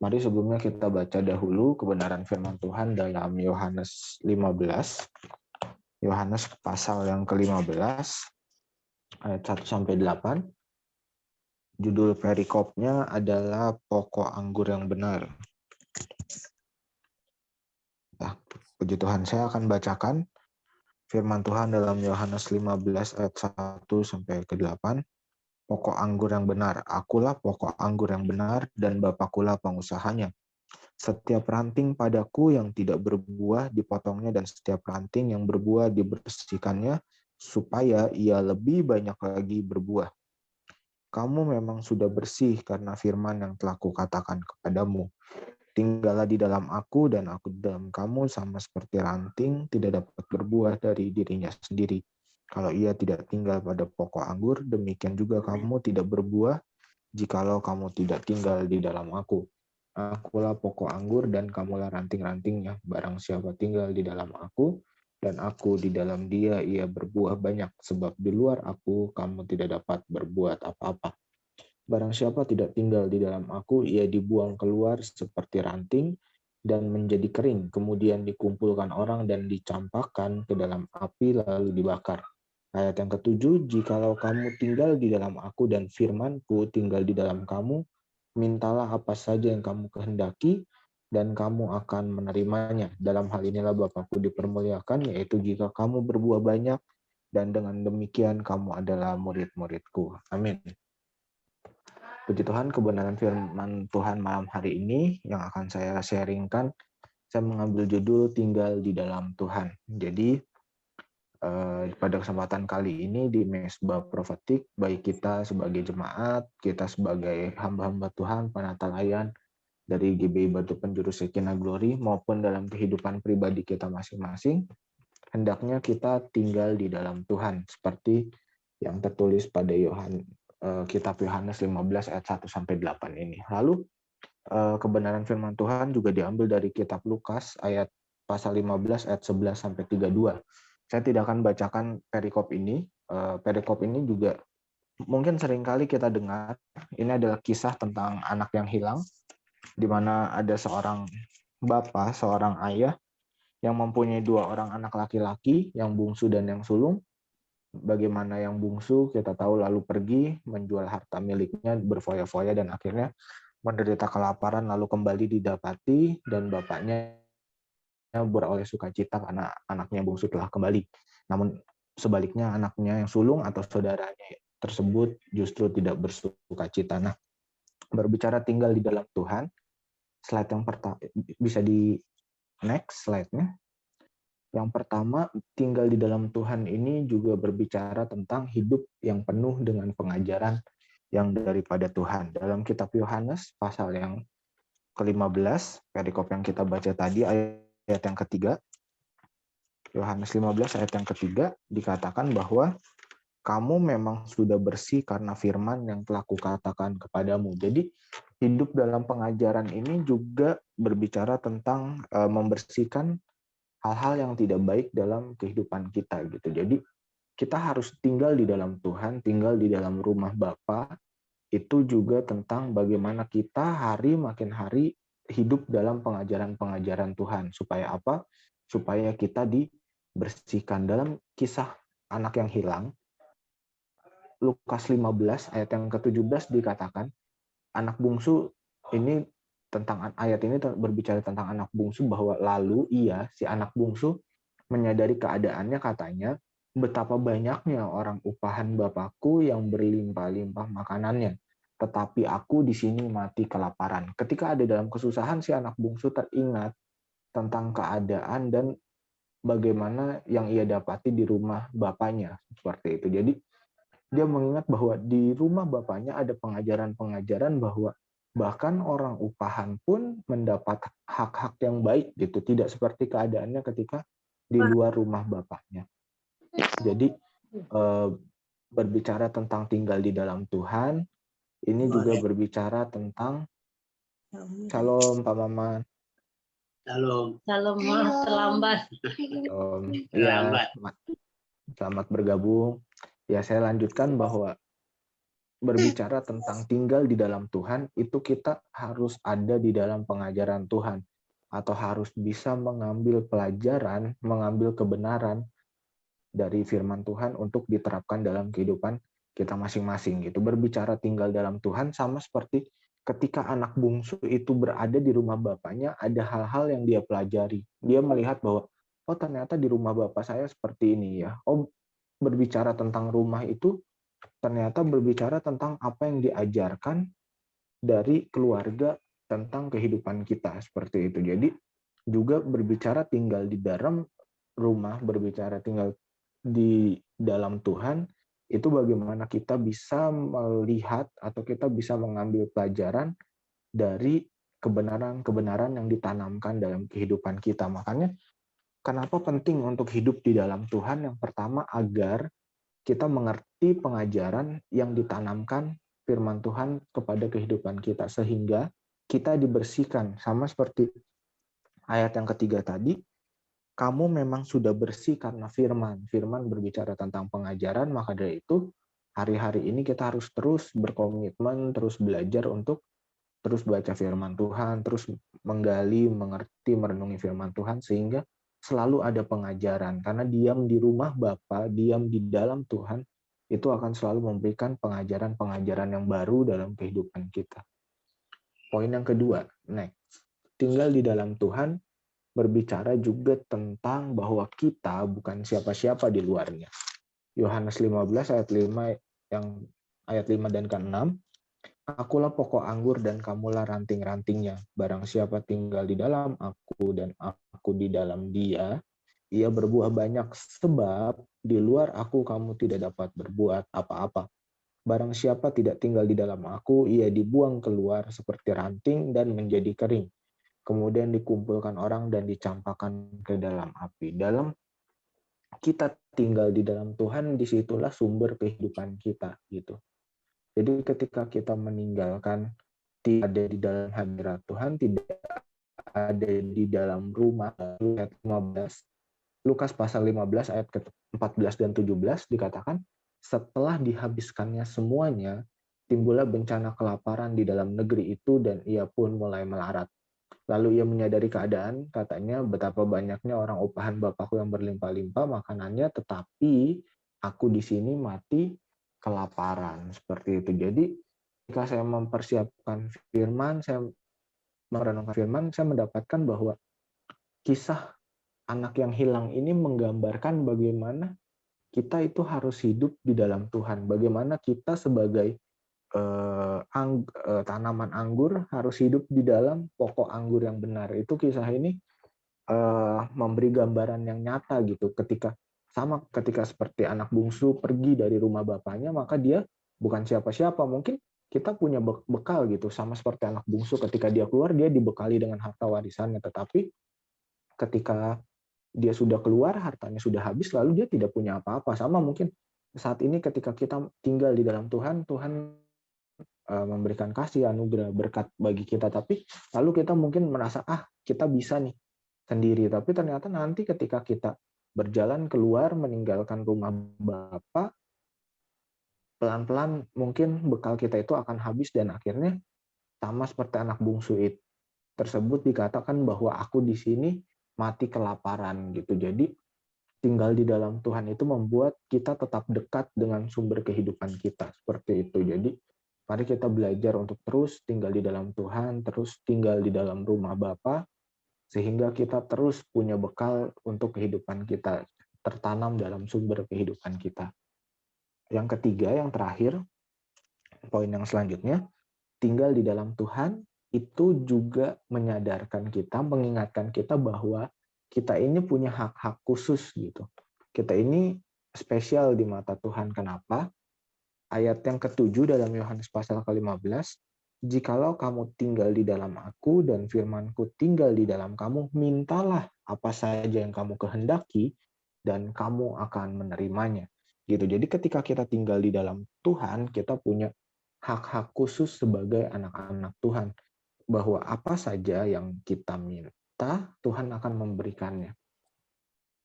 Mari sebelumnya kita baca dahulu kebenaran firman Tuhan dalam Yohanes 15. Yohanes pasal yang ke-15 ayat 1-8. Judul perikopnya adalah pokok anggur yang benar. Nah, puji Tuhan, saya akan bacakan firman Tuhan dalam Yohanes 15 ayat 1-8. Pokok anggur yang benar, akulah pokok anggur yang benar dan Bapakulah pengusahanya. Setiap ranting padaku yang tidak berbuah dipotongnya dan setiap ranting yang berbuah dibersihkannya supaya ia lebih banyak lagi berbuah. Kamu memang sudah bersih karena firman yang telah kukatakan kepadamu. Tinggallah di dalam aku dan aku di dalam kamu, sama seperti ranting tidak dapat berbuah dari dirinya sendiri. Kalau ia tidak tinggal pada pokok anggur, demikian juga kamu tidak berbuah jikalau kamu tidak tinggal di dalam aku. Akulah pokok anggur dan kamulah ranting-rantingnya. Barang siapa tinggal di dalam aku dan aku di dalam dia, ia berbuah banyak. Sebab di luar aku, kamu tidak dapat berbuat apa-apa. Barang siapa tidak tinggal di dalam aku, ia dibuang keluar seperti ranting dan menjadi kering. Kemudian dikumpulkan orang dan dicampakkan ke dalam api lalu dibakar. Ayat yang ke-7, jikalau kamu tinggal di dalam aku dan firmanku tinggal di dalam kamu, mintalah apa saja yang kamu kehendaki, dan kamu akan menerimanya. Dalam hal inilah Bapakku dipermuliakan, yaitu jika kamu berbuah banyak, dan dengan demikian kamu adalah murid-muridku. Amin. Puji Tuhan, kebenaran firman Tuhan malam hari ini yang akan saya sharingkan, saya mengambil judul Tinggal di Dalam Tuhan. Jadi, pada kesempatan kali ini di Mesbah Profetik, baik kita sebagai jemaat, kita sebagai hamba-hamba Tuhan, penata-layan dari GBI Batu Penjuru Shekinah Glory, maupun dalam kehidupan pribadi kita masing-masing, hendaknya kita tinggal di dalam Tuhan, seperti yang tertulis pada kitab Yohanes 15 ayat 1-8 ini. Lalu, kebenaran firman Tuhan juga diambil dari kitab Lukas ayat pasal 15 ayat 11-32. Saya tidak akan bacakan perikop ini. Perikop ini juga mungkin seringkali kita dengar. Ini adalah kisah tentang anak yang hilang, di mana ada seorang bapak, seorang ayah yang mempunyai 2 orang anak laki-laki, yang bungsu dan yang sulung. Bagaimana yang bungsu kita tahu lalu pergi menjual harta miliknya berfoya-foya dan akhirnya menderita kelaparan lalu kembali didapati dan bapaknya beroleh sukacita karena anaknya bungsu telah kembali. Namun sebaliknya anaknya yang sulung atau saudaranya tersebut justru tidak bersukacita. Nah, berbicara tinggal di dalam Tuhan, slide yang pertama bisa di next slide-nya. Yang pertama, tinggal di dalam Tuhan ini juga berbicara tentang hidup yang penuh dengan pengajaran yang daripada Tuhan. Dalam kitab Yohanes pasal yang ke-15, perikop yang kita baca tadi ayat yang ketiga, Yohanes 15 ayat yang ketiga dikatakan bahwa kamu memang sudah bersih karena firman yang telah kukatakan kepadamu. Jadi hidup dalam pengajaran ini juga berbicara tentang membersihkan hal-hal yang tidak baik dalam kehidupan kita gitu. Jadi kita harus tinggal di dalam Tuhan, tinggal di dalam rumah Bapa. Itu juga tentang bagaimana kita hari makin hari hidup dalam pengajaran-pengajaran Tuhan. Supaya apa? Supaya kita dibersihkan. Dalam kisah anak yang hilang, Lukas 15 ayat yang ke-17 dikatakan, anak bungsu ini ayat ini berbicara tentang anak bungsu, bahwa lalu si anak bungsu menyadari keadaannya, katanya, betapa banyaknya orang upahan Bapakku yang berlimpah-limpah makanannya, tetapi aku di sini mati kelaparan. Ketika ada dalam kesusahan, si anak bungsu teringat tentang keadaan dan bagaimana yang ia dapati di rumah bapaknya, seperti itu. Jadi dia mengingat bahwa di rumah bapaknya ada pengajaran-pengajaran bahwa bahkan orang upahan pun mendapat hak-hak yang baik gitu, tidak seperti keadaannya ketika di luar rumah bapaknya. Jadi berbicara tentang tinggal di dalam Tuhan, ini juga berbicara tentang Shalom Pak Maman. Shalom. Shalom, terlambat. Iya, selamat bergabung. Ya, saya lanjutkan bahwa berbicara tentang tinggal di dalam Tuhan, itu kita harus ada di dalam pengajaran Tuhan, atau harus bisa mengambil pelajaran, mengambil kebenaran dari firman Tuhan untuk diterapkan dalam kehidupan kita masing-masing gitu. Berbicara tinggal dalam Tuhan sama seperti ketika anak bungsu itu berada di rumah bapaknya, ada hal-hal yang dia pelajari. Dia melihat bahwa, oh ternyata di rumah bapak saya seperti ini ya. Oh, berbicara tentang rumah itu ternyata berbicara tentang apa yang diajarkan dari keluarga tentang kehidupan kita, seperti itu. Jadi juga berbicara tinggal di dalam rumah, berbicara tinggal di dalam Tuhan, itu bagaimana kita bisa melihat atau kita bisa mengambil pelajaran dari kebenaran-kebenaran yang ditanamkan dalam kehidupan kita. Makanya kenapa penting untuk hidup di dalam Tuhan? Yang pertama, agar kita mengerti pengajaran yang ditanamkan firman Tuhan kepada kehidupan kita, sehingga kita dibersihkan. Sama seperti ayat yang ketiga tadi, kamu memang sudah bersih karena firman. Firman berbicara tentang pengajaran, maka dari itu hari-hari ini kita harus terus berkomitmen, terus belajar untuk terus baca firman Tuhan, terus menggali, mengerti, merenungi firman Tuhan, sehingga selalu ada pengajaran. Karena diam di rumah Bapa, diam di dalam Tuhan, itu akan selalu memberikan pengajaran-pengajaran yang baru dalam kehidupan kita. Poin yang kedua, next. Tinggal di dalam Tuhan berbicara juga tentang bahwa kita bukan siapa-siapa di luarnya. Yohanes 15 ayat 5 yang ayat 5 dan ke-6, Akulah pokok anggur dan kamulah ranting-rantingnya. Barang siapa tinggal di dalam aku dan aku di dalam dia, ia berbuah banyak, sebab di luar aku kamu tidak dapat berbuat apa-apa. Barang siapa tidak tinggal di dalam aku, ia dibuang keluar seperti ranting dan menjadi kering. Kemudian dikumpulkan orang dan dicampakkan ke dalam api. Dalam kita tinggal di dalam Tuhan, disitulah sumber kehidupan kita gitu. Jadi ketika kita meninggalkan, tidak ada di dalam hadirat Tuhan, tidak ada di dalam rumah, ayat 15, Lukas pasal 15 ayat ke-14 dan 17 dikatakan, setelah dihabiskannya semuanya, timbullah bencana kelaparan di dalam negeri itu dan ia pun mulai melarat. Lalu ia menyadari keadaan, katanya betapa banyaknya orang upahan Bapakku yang berlimpah-limpah makanannya, tetapi aku di sini mati kelaparan. Seperti itu. Jadi ketika saya mempersiapkan firman, saya merenungkan firman, saya mendapatkan bahwa kisah anak yang hilang ini menggambarkan bagaimana kita itu harus hidup di dalam Tuhan. Bagaimana kita sebagai tanaman anggur harus hidup di dalam pokok anggur yang benar. Itu kisah ini memberi gambaran yang nyata gitu. Ketika seperti anak bungsu pergi dari rumah bapaknya, maka dia bukan siapa-siapa. Mungkin kita punya bekal gitu, sama seperti anak bungsu ketika dia keluar, dia dibekali dengan harta warisannya. Tetapi ketika dia sudah keluar, hartanya sudah habis, lalu dia tidak punya apa-apa. Sama mungkin saat ini ketika kita tinggal di dalam Tuhan, Tuhan memberikan kasih, anugerah, berkat bagi kita, tapi lalu kita mungkin merasa, kita bisa nih sendiri. Tapi ternyata nanti ketika kita berjalan keluar, meninggalkan rumah Bapa, pelan-pelan mungkin bekal kita itu akan habis, dan akhirnya sama seperti anak bungsu itu tersebut dikatakan bahwa aku di sini mati kelaparan gitu. Jadi tinggal di dalam Tuhan itu membuat kita tetap dekat dengan sumber kehidupan kita, seperti itu. Jadi mari kita belajar untuk terus tinggal di dalam Tuhan, terus tinggal di dalam rumah Bapa, sehingga kita terus punya bekal untuk kehidupan kita, tertanam dalam sumber kehidupan kita. Yang ketiga, yang terakhir, poin yang selanjutnya, tinggal di dalam Tuhan itu juga menyadarkan kita, mengingatkan kita bahwa kita ini punya hak-hak khusus gitu. Kita ini spesial di mata Tuhan. Kenapa? Ayat yang ke-7 dalam Yohanes pasal ke-15, jikalau kamu tinggal di dalam aku dan firmanku tinggal di dalam kamu, mintalah apa saja yang kamu kehendaki dan kamu akan menerimanya. Gitu. Jadi ketika kita tinggal di dalam Tuhan, kita punya hak-hak khusus sebagai anak-anak Tuhan. Bahwa apa saja yang kita minta, Tuhan akan memberikannya.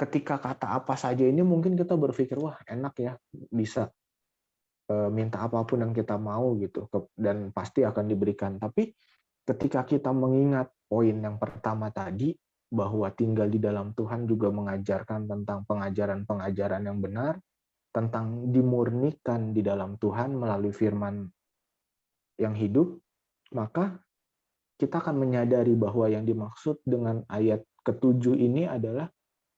Ketika kata apa saja ini mungkin kita berpikir, wah enak ya, bisa minta apapun yang kita mau gitu, dan pasti akan diberikan. Tapi ketika kita mengingat poin yang pertama tadi, bahwa tinggal di dalam Tuhan juga mengajarkan tentang pengajaran-pengajaran yang benar, tentang dimurnikan di dalam Tuhan melalui firman yang hidup, maka kita akan menyadari bahwa yang dimaksud dengan ayat ke-7 ini adalah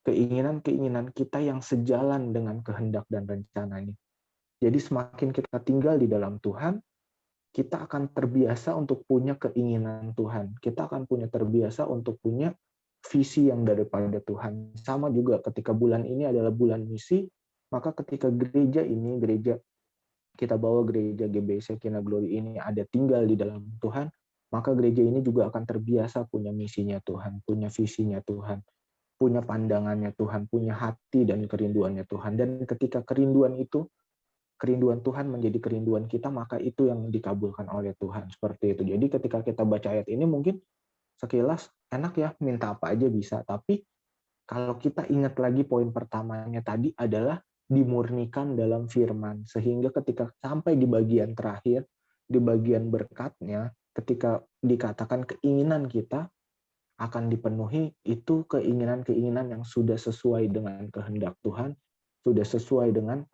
keinginan-keinginan kita yang sejalan dengan kehendak dan rencananya. Jadi semakin kita tinggal di dalam Tuhan, kita akan terbiasa untuk punya keinginan Tuhan. Kita akan punya terbiasa untuk punya visi yang daripada Tuhan. Sama juga ketika bulan ini adalah bulan misi, maka ketika gereja kita bawa gereja GBC Kina Glory ini ada tinggal di dalam Tuhan, maka gereja ini juga akan terbiasa punya misinya Tuhan, punya visinya Tuhan, punya pandangannya Tuhan, punya hati dan kerinduannya Tuhan. Dan ketika kerinduan Tuhan menjadi kerinduan kita, maka itu yang dikabulkan oleh Tuhan. Seperti itu. Jadi ketika kita baca ayat ini mungkin sekilas enak ya, minta apa aja bisa. Tapi kalau kita ingat lagi poin pertamanya tadi adalah dimurnikan dalam firman. Sehingga ketika sampai di bagian terakhir, di bagian berkatnya, ketika dikatakan keinginan kita akan dipenuhi, itu keinginan-keinginan yang sudah sesuai dengan kehendak Tuhan, sudah sesuai dengan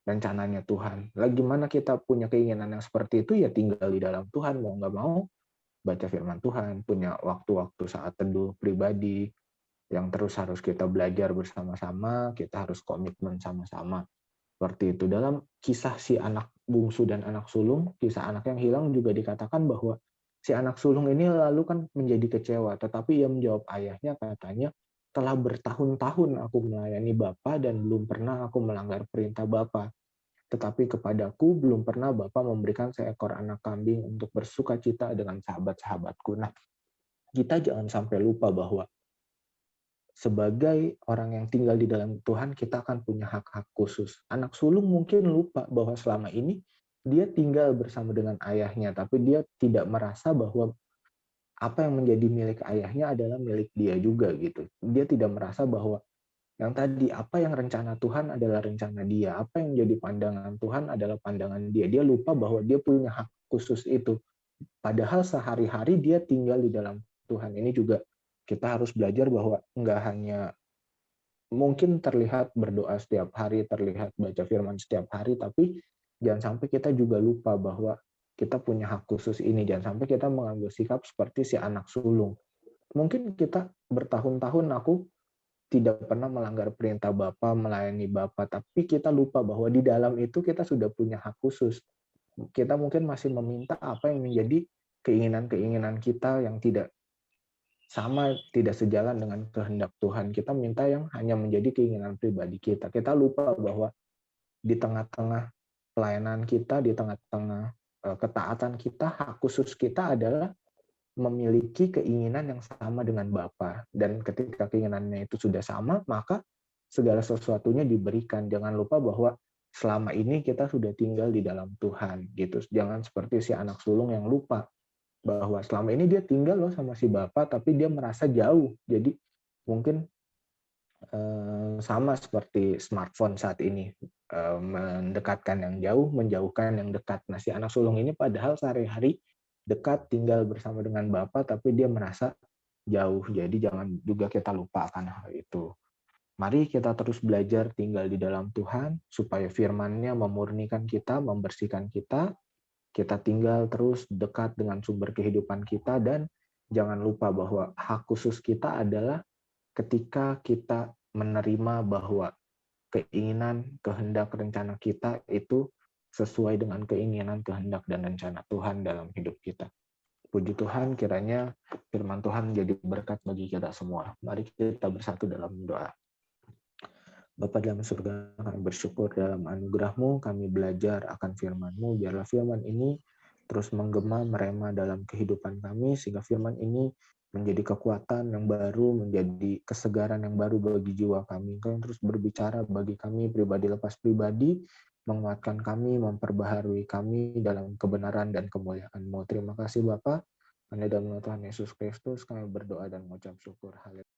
rencananya Tuhan. Lagi mana kita punya keinginan yang seperti itu, ya tinggal di dalam Tuhan, mau nggak mau, baca firman Tuhan, punya waktu-waktu saat teduh pribadi, yang terus harus kita belajar bersama-sama, kita harus komitmen sama-sama. Seperti itu. Dalam kisah si anak bungsu dan anak sulung, kisah anak yang hilang juga dikatakan bahwa si anak sulung ini lalu kan menjadi kecewa, tetapi ia menjawab ayahnya, katanya, telah bertahun-tahun aku melayani Bapa dan belum pernah aku melanggar perintah Bapa. Tetapi kepadaku belum pernah Bapa memberikan seekor anak kambing untuk bersukacita dengan sahabat-sahabatku. Nah, kita jangan sampai lupa bahwa sebagai orang yang tinggal di dalam Tuhan, kita akan punya hak-hak khusus. Anak sulung mungkin lupa bahwa selama ini dia tinggal bersama dengan ayahnya, tapi dia tidak merasa bahwa apa yang menjadi milik ayahnya adalah milik dia juga gitu. Dia tidak merasa bahwa yang tadi, apa yang rencana Tuhan adalah rencana dia, apa yang jadi pandangan Tuhan adalah pandangan dia. Dia lupa bahwa dia punya hak khusus itu. Padahal sehari-hari dia tinggal di dalam Tuhan. Ini juga kita harus belajar bahwa nggak hanya mungkin terlihat berdoa setiap hari, terlihat baca firman setiap hari, tapi jangan sampai kita juga lupa bahwa kita punya hak khusus ini. Jangan sampai kita mengambil sikap seperti si anak sulung. Mungkin kita bertahun-tahun aku tidak pernah melanggar perintah Bapa, melayani Bapa, tapi kita lupa bahwa di dalam itu kita sudah punya hak khusus. Kita mungkin masih meminta apa yang menjadi keinginan-keinginan kita yang tidak sama, tidak sejalan dengan kehendak Tuhan. Kita minta yang hanya menjadi keinginan pribadi kita. Kita lupa bahwa di tengah-tengah pelayanan kita, di tengah-tengah ketaatan kita, hak khusus kita adalah memiliki keinginan yang sama dengan Bapa. Dan ketika keinginannya itu sudah sama, maka segala sesuatunya diberikan. Jangan lupa bahwa selama ini kita sudah tinggal di dalam Tuhan. Gitu. Jangan seperti si anak sulung yang lupa bahwa selama ini dia tinggal loh sama si Bapak, tapi dia merasa jauh. Jadi mungkin sama seperti smartphone saat ini, mendekatkan yang jauh, menjauhkan yang dekat. Nah, si anak sulung ini padahal sehari-hari dekat, tinggal bersama dengan Bapak, tapi dia merasa jauh. Jadi jangan juga kita lupa akan hal itu. Mari kita terus belajar tinggal di dalam Tuhan, supaya firman-Nya memurnikan kita, membersihkan kita, kita tinggal terus dekat dengan sumber kehidupan kita, dan jangan lupa bahwa hak khusus kita adalah ketika kita menerima bahwa keinginan, kehendak, rencana kita itu sesuai dengan keinginan, kehendak, dan rencana Tuhan dalam hidup kita. Puji Tuhan, kiranya firman Tuhan menjadi berkat bagi kita semua. Mari kita bersatu dalam doa. Bapa dalam surga, kami bersyukur dalam anugerah-Mu, kami belajar akan firman-Mu. Biarlah firman ini terus menggema, merema dalam kehidupan kami, sehingga firman ini menjadi kekuatan yang baru, menjadi kesegaran yang baru bagi jiwa kami. Engkau yang terus berbicara bagi kami pribadi lepas pribadi, menguatkan kami, memperbaharui kami dalam kebenaran dan kemuliaan-Mu. Terima kasih Bapa. Hanya dalam nama Tuhan Yesus Kristus kami berdoa dan mengucap syukur. Haleluya.